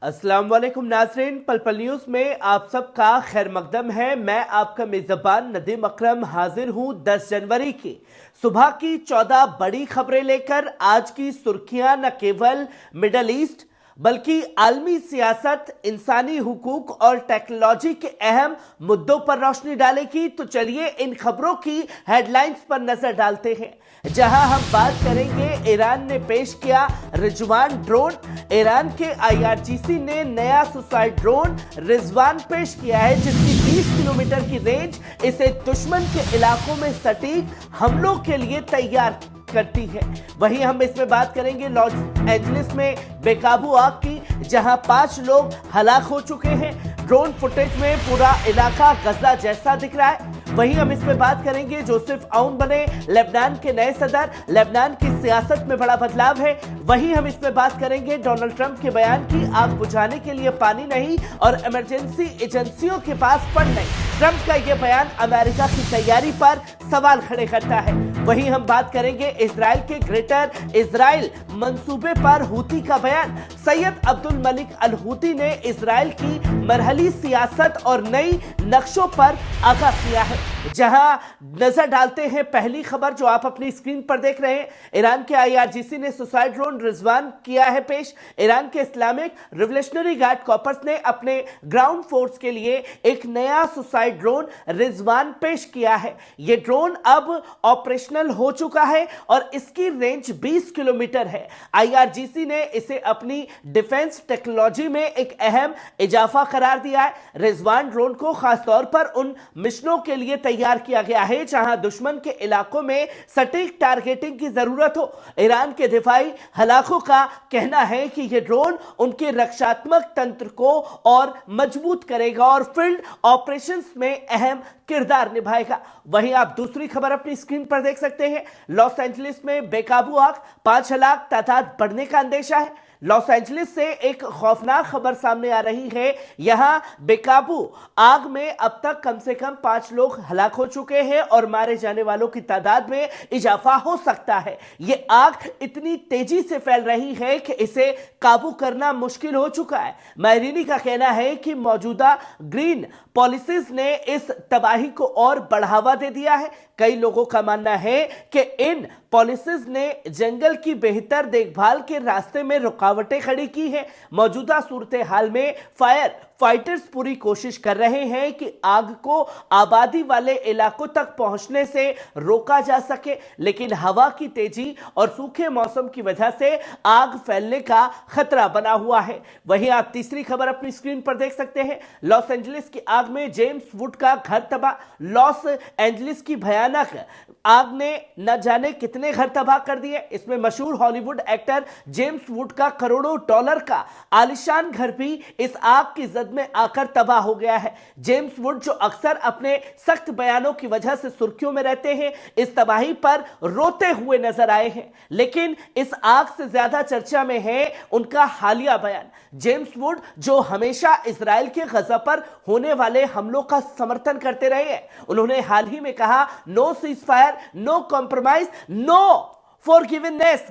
अस्सलाम वालेकुम नाज़रीन, पल पल न्यूज़ में आप सबका खैर मकदम है। मैं आपका मेज़बान नदीम अकरम हाजिर हूँ 10 जनवरी की सुबह की 14 बड़ी खबरें लेकर। आज की सुर्खियां न केवल मिडल ईस्ट बल्कि आलमी सियासत, इंसानी हुकूक और टेक्नोलॉजी के अहम मुद्दों पर रोशनी डालेगी। तो चलिए इन खबरों की हेडलाइंस पर नजर डालते हैं। जहां हम बात करेंगे, ईरान ने पेश किया रिजवान ड्रोन। ईरान के आईआरजीसी ने नया सुसाइड ड्रोन रिजवान पेश किया है, जिसकी 20 किलोमीटर की रेंज इसे दुश्मन के इलाकों में सटीक हमलों के लिए तैयार करती है। वहीं हम इसमें बात करेंगे लॉस एंजलिस में बेकाबू आग की, जहां 5 लोग हलाक हो चुके हैं। ड्रोन फुटेज में पूरा इलाका गजा जैसा दिख रहा है। वहीं हम इसमें बात करेंगे, जोसेफ आउन बने लेबनान के नए सदर। लेबनान की सियासत में बड़ा बदलाव है। वहीं हम इसमें बात करेंगे डोनाल्ड ट्रंप के बयान की, आग बुझाने के लिए पानी नहीं और इमरजेंसी एजेंसियों के पास फंड नहीं। ट्रंप का यह बयान अमेरिका की तैयारी पर सवाल खड़े करता है। वहीं हम बात करेंगे इजराइल के ग्रेटर इजराइल मंसूबे पर हूती का बयान। सैयद अब्दुल मलिक अल हूती ने इजराइल की मरहली सियासत और नई नक्शों पर आगाह किया है। जहां नजर डालते हैं पहली खबर जो आप अपनी स्क्रीन पर देख रहे हैं, ईरान के आईआरजीसी ने सुसाइड ड्रोन रिजवान किया है पेश। ईरान के इस्लामिक रिवोल्यूशनरी गार्ड कॉर्प्स ने अपने ग्राउंड फोर्स के लिए एक नया सुसाइड ड्रोन रिजवान पेश किया है। यह ड्रोन अब ऑपरेशनल हो चुका है और इसकी रेंज 20 किलोमीटर है। आईआरजीसी ने इसे अपनी डिफेंस टेक्नोलॉजी में एक अहम इजाफा करार दिया है। रिजवान ड्रोन को खासतौर पर उन मिशनों के लिए तैयार किया गया है जहां दुश्मन के इलाकों में सटीक टारगेटिंग की जरूरत हो। ईरान के दिफाई हलाकों का कहना है कि यह ड्रोन उनके रक्षात्मक तंत्र को और मजबूत करेगा और फील्ड ऑपरेशंस में अहम किरदार निभाएगा। वहीं आप दूसरी खबर अपनी स्क्रीन पर देख सकते हैं। लॉस एंजलिस में बेकाबू आग, 5 हलाक, तादाद बढ़ने का अंदेशा है। लॉस एंजलिस से एक खौफनाक खबर सामने आ रही है। यहां बेकाबू आग में अब तक कम से कम 5 लोग हलाक हो चुके हैं और मारे जाने वालों की तादाद में इजाफा हो सकता है। यह आग इतनी तेजी से फैल रही है कि इसे काबू करना मुश्किल हो चुका है। माहिरीन का कहना है कि मौजूदा ग्रीन पॉलिसीज ने इस तबाही को और बढ़ावा दे दिया है। कई लोगों का मानना है कि इन पॉलिसीज ने जंगल की बेहतर देखभाल के रास्ते में रुकावटें खड़ी की हैं। मौजूदा सूरत हाल में फायर फाइटर्स पूरी कोशिश कर रहे हैं कि आग को आबादी वाले इलाकों तक पहुंचने से रोका जा सके, लेकिन हवा की तेजी और सूखे मौसम की वजह से आग फैलने का खतरा बना हुआ है। वहीं आप तीसरी खबर अपनी स्क्रीन पर देख सकते हैं। लॉस एंजलिस की आग में जेम्स वुड का घर तबाह। लॉस एंजलिस की भयानक आग ने न जाने कितने घर तबाह कर दिए। इसमें मशहूर हॉलीवुड एक्टर जेम्स वुड का करोड़ों डॉलर का आलिशान घर भी इस आग की जद में आकर तबाह हो गया है। जेम्स वुड, जो अक्सर अपने सख्त बयानों की वजह से सुर्खियों में रहते हैं, इस तबाही पर रोते हुए नजर आए हैं। लेकिन इस आग से ज्यादा चर्चा में है उनका हालिया बयान। जेम्स वुड, जो हमेशा इजराइल के गजा पर होने वाले हमलों का समर्थन करते रहे हैं, उन्होंने हाल ही में कहा, no cease fire, no compromise, no forgiveness,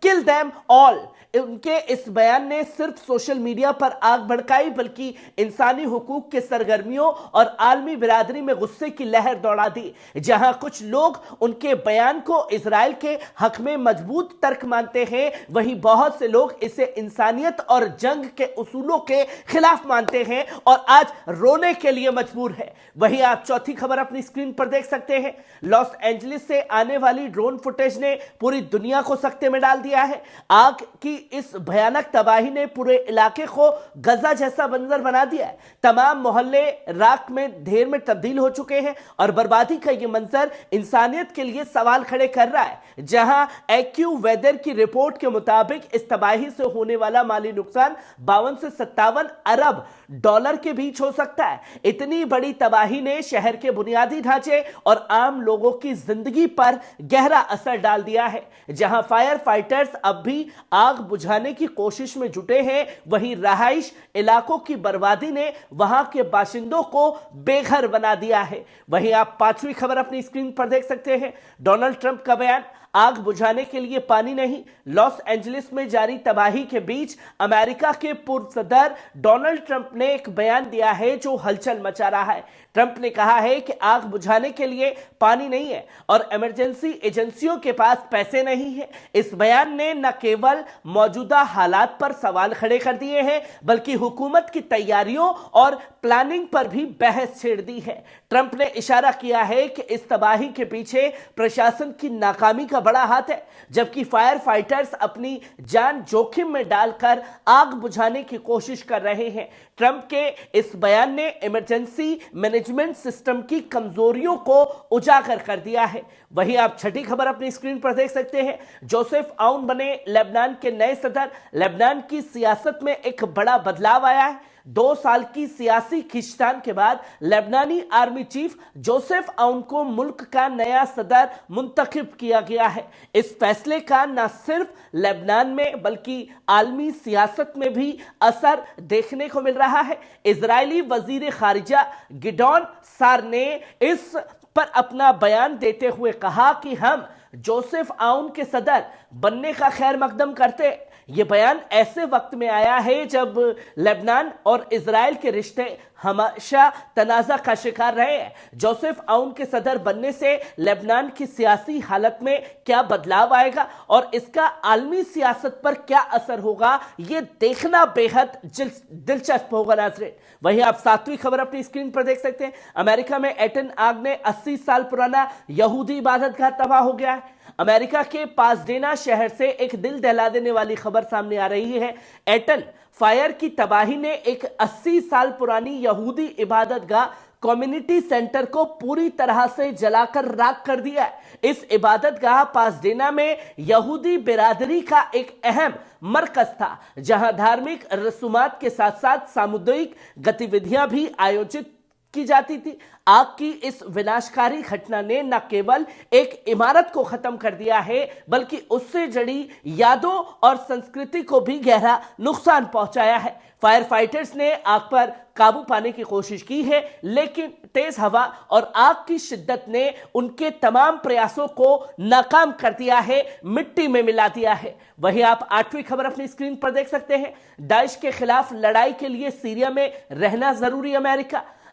kill them all. उनके इस बयान ने सिर्फ सोशल मीडिया पर आग भड़काई, बल्कि इंसानी हुकूक के सरगर्मियों और आलमी बिरादरी में गुस्से की लहर दौड़ा दी। जहां कुछ लोग उनके बयान को इजराइल के हक में मजबूत तर्क मानते हैं, वहीं बहुत से लोग इसे इंसानियत और जंग के उसूलों के खिलाफ मानते हैं और आज रोने के लिए मजबूर है। वहीं आप चौथी खबर अपनी स्क्रीन पर देख सकते हैं। लॉस एंजलिस से आने वाली ड्रोन फुटेज ने पूरी दुनिया को सकते में डाल दिया है। आग की इस भयानक तबाही ने पूरे इलाके को गजा जैसा मंजर बना दिया है। तमाम मोहल्ले राख में ढेर में तब्दील हो चुके हैं और बर्बादी का यह मंजर इंसानियत के लिए सवाल खड़े कर रहा है। जहां एक्यू वेदर की रिपोर्ट के मुताबिक इस तबाही से होने वाला माली नुकसान 52 से 57 अरब डॉलर के बीच हो सकता है। इतनी बड़ी तबाही ने शहर के बुनियादी ढांचे और आम लोगों की जिंदगी पर गहरा असर डाल दिया है। जहां फायर फाइटर्स अब भी आग बुझाने की कोशिश में जुटे हैं, वहीं रहाइश इलाकों की बर्बादी ने वहां के बाशिंदों को बेघर बना दिया है। वहीं आप पांचवी खबर अपनी स्क्रीन पर देख सकते हैं। डोनाल्ड ट्रंप का बयान, आग बुझाने के लिए पानी नहीं। लॉस एंजलिस में जारी तबाही के बीच अमेरिका के पूर्व सदर डोनाल्ड ट्रंप ने एक बयान दिया है जो हलचल मचा रहा है। ट्रंप ने कहा है कि आग बुझाने के लिए पानी नहीं है और इमरजेंसी एजेंसियों के पास पैसे नहीं है। इस बयान ने न केवल मौजूदा हालात पर सवाल खड़े कर दिए हैं बल्कि हुकूमत की तैयारियों और प्लानिंग पर भी बहस छेड़ दी है। ट्रंप ने इशारा किया है कि इस तबाही के पीछे प्रशासन की नाकामी का बड़ा हाथ है, जबकि फायर फाइटर्स अपनी जान जोखिम में डालकर आग बुझाने की कोशिश कर रहे हैं। ट्रंप के इस बयान ने इमरजेंसी मैनेजमेंट सिस्टम की कमजोरियों को उजागर कर दिया है। वहीं आप छठी खबर अपनी स्क्रीन पर देख सकते हैं। जोसेफ आउन बने लेबनान के नए सदर। लेबनान की सियासत में एक बड़ा बदलाव आया है। 2 साल की सियासी खींचतान के बाद लेबनानी आर्मी चीफ जोसेफ आउन को मुल्क का नया सदर मुंतखब किया गया है। इस फैसले का न सिर्फ लेबनान में बल्कि आलमी सियासत में भी असर देखने को मिल रहा है। इजरायली वजीर खारिजा गिडॉन सार ने इस पर अपना बयान देते हुए कहा कि हम जोसेफ आउन के सदर बनने का खैर मकदम करते। यह बयान ऐसे वक्त में आया है जब लेबनान और इजराइल के रिश्ते हमेशा तनाज़ा का शिकार रहे हैं। जोसेफ आउन के सदर बनने से लेबनान की सियासी हालत में क्या बदलाव आएगा और इसका आलमी सियासत पर क्या असर होगा, यह देखना बेहद दिलचस्प होगा नाज़रीन। वहीं आप 7वीं खबर अपनी स्क्रीन पर देख सकते हैं। अमेरिका में एटन आग ने 80 साल पुराना यहूदी इबादतगाह तबाह हो गया है। अमेरिका के पासडेना शहर से एक दिल दहला देने वाली खबर सामने आ रही है। एटन फायर की तबाही ने एक 80 साल पुरानी यहूदी इबादतगाह कम्युनिटी सेंटर को पूरी तरह से जलाकर राख कर दिया है। इस इबादतगाह पासडेना में यहूदी बिरादरी का एक अहम मरकज था, जहां धार्मिक रसूमात के साथ साथ सामुदायिक गतिविधियां भी आयोजित की जाती थी। आग की इस विनाशकारी घटना ने न केवल एक इमारत को खत्म कर दिया है बल्कि उससे जुड़ी यादों और संस्कृति को भी गहरा नुकसान पहुंचाया है। फायर फाइटर्स ने आग पर काबू पाने की कोशिश की है, लेकिन तेज हवा और आग की शिद्दत ने उनके तमाम प्रयासों को नाकाम कर दिया है, मिट्टी में मिला दिया है। वहीं आप 8वीं खबर अपनी स्क्रीन पर देख सकते हैं। दाइश के खिलाफ लड़ाई के लिए सीरिया में रहना जरूरी।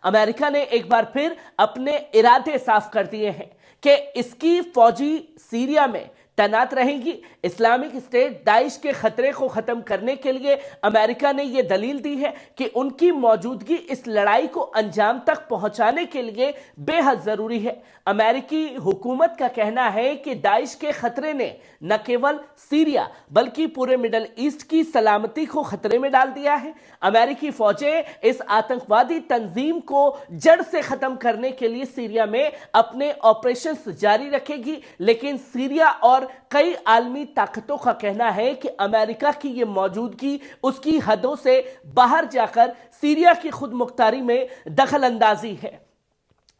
अमेरिका ने एक बार फिर अपने इरादे साफ कर दिए हैं कि इसकी फौजी सीरिया में तैनात रहेंगी। इस्लामिक स्टेट दाइश के खतरे को खत्म करने के लिए अमेरिका ने यह दलील दी है कि उनकी मौजूदगी इस लड़ाई को अंजाम तक पहुंचाने के लिए बेहद जरूरी है। अमेरिकी हुकूमत का कहना है कि दाइश के खतरे ने न केवल सीरिया बल्कि पूरे मिडल ईस्ट की सलामती को खतरे में डाल दिया है। अमेरिकी फौजें इस आतंकवादी तंजीम को जड़ से खत्म करने के लिए सीरिया में अपने ऑपरेशंस जारी रखेगी, लेकिन सीरिया और कई आलमी ताकतों का कहना है कि अमेरिका की यह मौजूदगी उसकी हदों से बाहर जाकर सीरिया की खुद मुख्तारी में दखल अंदाजी है।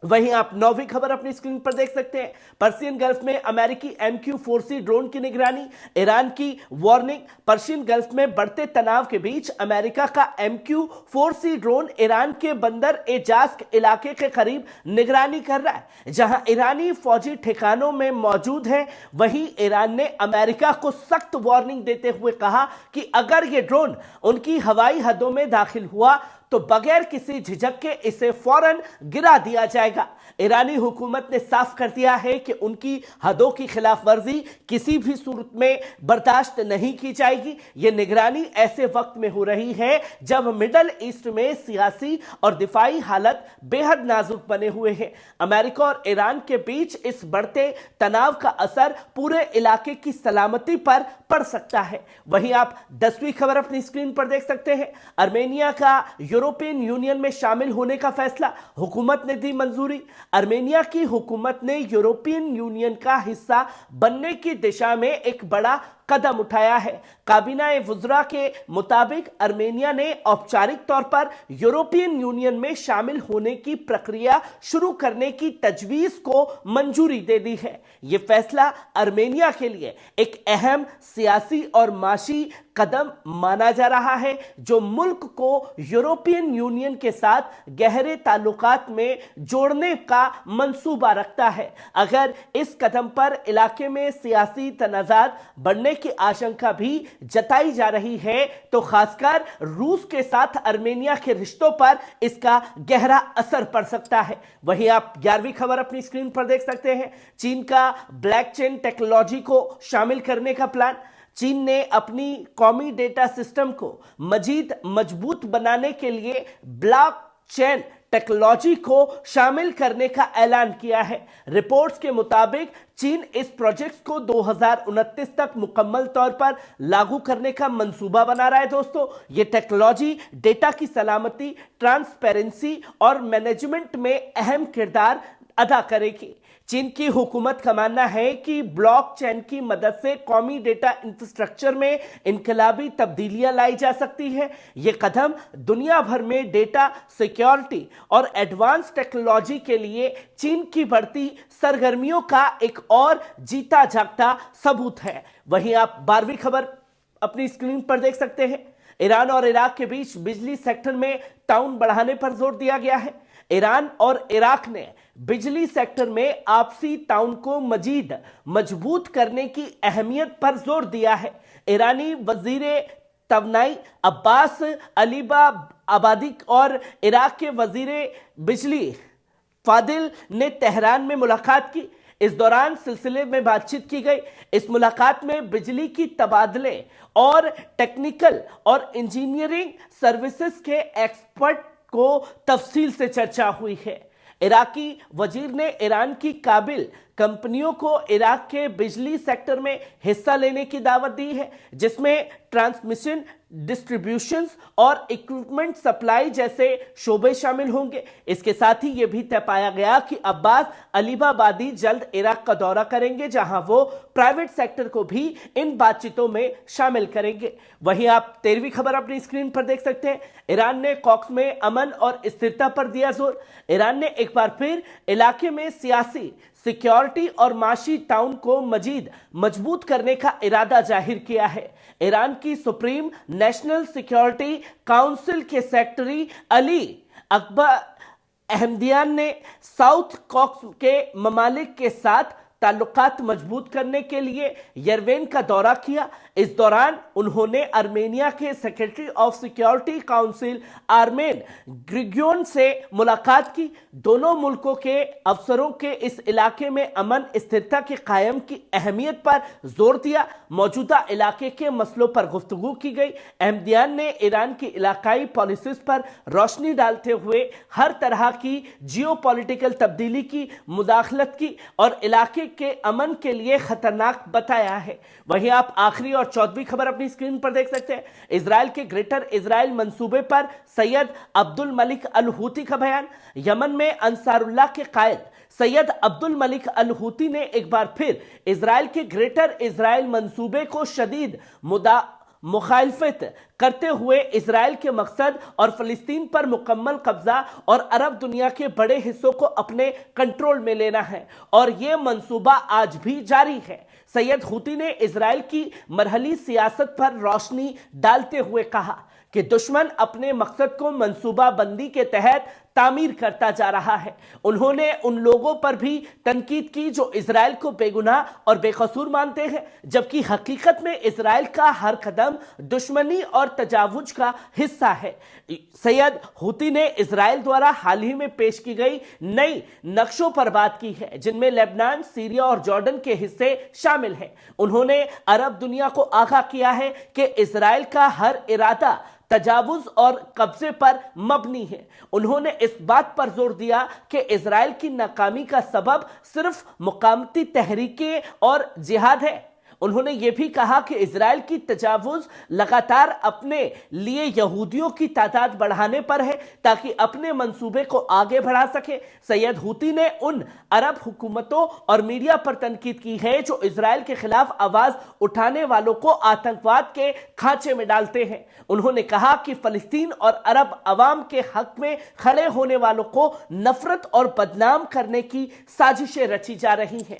वहीं आप 9वीं खबर अपनी स्क्रीन पर देख सकते हैं। पर्शियन गल्फ में अमेरिकी MQ-4C ड्रोन की निगरानी, ईरान की वार्निंग। पर्शियन गल्फ में बढ़ते तनाव के बीच अमेरिका का MQ-4C ड्रोन ईरान के बंदर एजाज इलाके के करीब निगरानी कर रहा है, जहां ईरानी फौजी ठिकानों में मौजूद है। वहीं ईरान ने अमेरिका को सख्त वार्निंग देते हुए कहा कि अगर यह ड्रोन उनकी हवाई हदों में दाखिल हुआ तो बगैर किसी झिझक के इसे फौरन गिरा दिया जाएगा। ईरानी हुकूमत ने साफ कर दिया है कि उनकी हदों की खिलाफ वर्जी किसी भी सूरत में बर्दाश्त नहीं की जाएगी। यह निगरानी ऐसे वक्त में हो रही है जब मिडल ईस्ट में सियासी और दिफाई हालत बेहद नाजुक बने हुए हैं। अमेरिका और ईरान के बीच इस बढ़ते तनाव का असर पूरे इलाके की सलामती पर पड़ सकता है। वहीं आप 10वीं खबर अपनी स्क्रीन पर देख सकते हैं। आर्मेनिया का यूरोपियन यूनियन में शामिल होने का फैसला, हुकूमत ने दी मंजूरी। आर्मेनिया की हुकूमत ने यूरोपियन यूनियन का हिस्सा बनने की दिशा में एक बड़ा कदम उठाया है। काबीना वुज़रा के मुताबिक आर्मेनिया ने औपचारिक तौर पर यूरोपियन यूनियन में शामिल होने की प्रक्रिया शुरू करने की तजवीज को मंजूरी दे दी है। यह फैसला आर्मेनिया के लिए एक अहम सियासी और माशी कदम माना जा रहा है, जो मुल्क को यूरोपियन यूनियन के साथ गहरे ताल्लुकात में जोड़ने का मंसूबा रखता है। अगर इस कदम पर इलाके में सियासी तनाज़ात बढ़ने की आशंका भी जताई जा रही है, तो खासकर रूस के साथ आर्मेनिया के रिश्तों पर इसका गहरा असर पड़ सकता है। वहीं आप 11वीं खबर अपनी स्क्रीन पर देख सकते हैं। चीन का ब्लॉकचेन टेक्नोलॉजी को शामिल करने का प्लान। चीन ने अपनी कौमी डेटा सिस्टम को मजीद मजबूत बनाने के लिए ब्लॉकचेन टेक्नोलॉजी को शामिल करने का ऐलान किया है। रिपोर्ट्स के मुताबिक चीन इस प्रोजेक्ट को 2029 तक मुकम्मल तौर पर लागू करने का मंसूबा बना रहा है। दोस्तों, ये टेक्नोलॉजी डेटा की सलामती, ट्रांसपेरेंसी और मैनेजमेंट में अहम किरदार अदा करेगी। चीन की हुकूमत का मानना है कि ब्लॉकचेन की मदद से कौमी डेटा इंफ्रास्ट्रक्चर में इनकलाबी तब्दीलियां लाई जा सकती है। यह कदम दुनिया भर में डेटा सिक्योरिटी और एडवांस टेक्नोलॉजी के लिए चीन की बढ़ती सरगर्मियों का एक और जीता जागता सबूत है। वहीं आप 12वीं खबर अपनी स्क्रीन पर देख सकते हैं। ईरान और इराक के बीच बिजली सेक्टर में ताउन बढ़ाने पर जोर दिया गया है। ईरान और इराक ने बिजली सेक्टर में आपसी ताउन को मजीद मजबूत करने की अहमियत पर जोर दिया है। ईरानी वजीरे तवनाई अब्बास अलीबा आबादी और इराक के वजीरे बिजली फादिल ने तेहरान में मुलाकात की। इस दौरान सिलसिले में बातचीत की गई। इस मुलाकात में बिजली की तबादले और टेक्निकल और इंजीनियरिंग सर्विसेज के एक्सपर्ट को तफसील से चर्चा हुई है। इराकी वजीर ने ईरान की काबिल कंपनियों को इराक के बिजली सेक्टर में हिस्सा लेने की दावत दी है, जिसमें ट्रांसमिशन, डिस्ट्रीब्यूशन और इक्विपमेंट सप्लाई जैसे शोबे शामिल होंगे। इसके साथ ही यह भी तय पाया गया कि अब्बास अलीबाबादी जल्द इराक का दौरा करेंगे, जहां वो प्राइवेट सेक्टर को भी इन बातचीतों में शामिल करेंगे। वहीं आप 13वीं खबर अपनी स्क्रीन पर देख सकते हैं। ईरान ने कॉक्स में अमन और स्थिरता पर दिया जोर। ईरान ने एक बार फिर इलाके में सियासी, सिक्योरिटी और माशी ताउन को मजीद मजबूत करने का इरादा जाहिर किया है। ईरान की सुप्रीम नेशनल सिक्योरिटी काउंसिल के सेक्रेटरी अली अकबर अहमदियान ने साउथ कॉक्स के ममालिक के साथ ताल्लुकात मजबूत करने के लिए यरवेन का दौरा किया। इस दौरान उन्होंने आर्मेनिया के secretary of security council Armen Grigoryan से मुलाकात की। दोनों मुल्कों के अफसरों के इस इलाके में अमन स्थिरता के कायम की अहमियत पर जोर दिया। मौजूदा इलाके के मसलों पर गुफ्तगू की गई। अहमदियान ने ईरान की इलाकाई पॉलिसीज पर रोशनी डालते हुए हर तरह की जियोपॉलिटिकल तब्दीली की मुदाखलत की और इलाके के अमन के लिए खतरनाक बताया है। वहीं आप आखिरी और 14वीं खबर अपनी स्क्रीन पर देख सकते हैं। इजराइल के ग्रेटर इजराइल मंसूबे पर सैयद अब्दुल मलिक अल हूती का बयान। यमन में अंसारुल्लाह के कायद सैयद अब्दुल मलिक अल हूती ने एक बार फिर इजराइल के ग्रेटर इजराइल मंसूबे को शदीद मुखालफत करते हुए इजराइल के मकसद और फिलिस्तीन पर मुकम्मल कब्जा और अरब दुनिया के बड़े हिस्सों को अपने कंट्रोल में लेना है और यह मंसूबा आज भी जारी है। सैयद हूती ने इजराइल की मरहली सियासत पर रोशनी डालते हुए कहा कि दुश्मन अपने मकसद को मंसूबा बंदी के तहत तामीर करता जा रहा है। उन्होंने उन लोगों पर भी तनकीद की जो इजराइल को बेगुनाह और बेकसूर मानते हैं, जबकि हकीकत में इजराइल का हर कदम दुश्मनी और तजावुज का हिस्सा है। सैयद हूती ने इजराइल द्वारा हाल ही में पेश की गई नई नक्शों पर बात की है, जिनमें लेबनान, सीरिया और जॉर्डन के हिस्से शामिल हैं। उन्होंने अरब दुनिया को आगाह किया है कि इजराइल का हर इरादा तजावुज और कब्जे पर मबनी है। उन्होंने इस बात पर जोर दिया कि इजराइल की नाकामी का सबब सिर्फ मुकामती तहरीकें और जिहाद है। उन्होंने ये भी कहा कि इजराइल की तजावुज लगातार अपने लिए यहूदियों की तादाद बढ़ाने पर है ताकि अपने मंसूबे को आगे बढ़ा सके। सैयद हूती ने उन अरब हुकूमतों और मीडिया पर तनकीद की है जो इजराइल के खिलाफ आवाज उठाने वालों को आतंकवाद के खांचे में डालते हैं। उन्होंने कहा कि फलस्तीन और अरब अवाम के हक में खड़े होने वालों को नफरत और बदनाम करने की साजिशें रची जा रही हैं।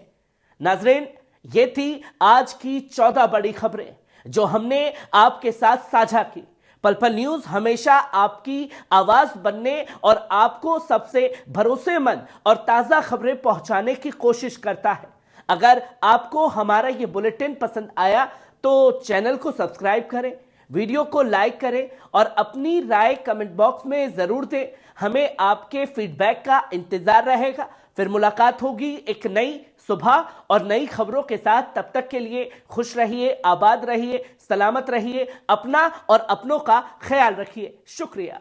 नाज़रीन, ये थी आज की 14 बड़ी खबरें जो हमने आपके साथ साझा की। पल पल न्यूज हमेशा आपकी आवाज बनने और आपको सबसे भरोसेमंद और ताजा खबरें पहुंचाने की कोशिश करता है। अगर आपको हमारा ये बुलेटिन पसंद आया तो चैनल को सब्सक्राइब करें, वीडियो को लाइक करें और अपनी राय कमेंट बॉक्स में जरूर दें। हमें आपके फीडबैक का इंतजार रहेगा। फिर मुलाकात होगी एक नई सुबह और नई खबरों के साथ। तब तक के लिए खुश रहिए, आबाद रहिए, सलामत रहिए, अपना और अपनों का ख्याल रखिए। शुक्रिया।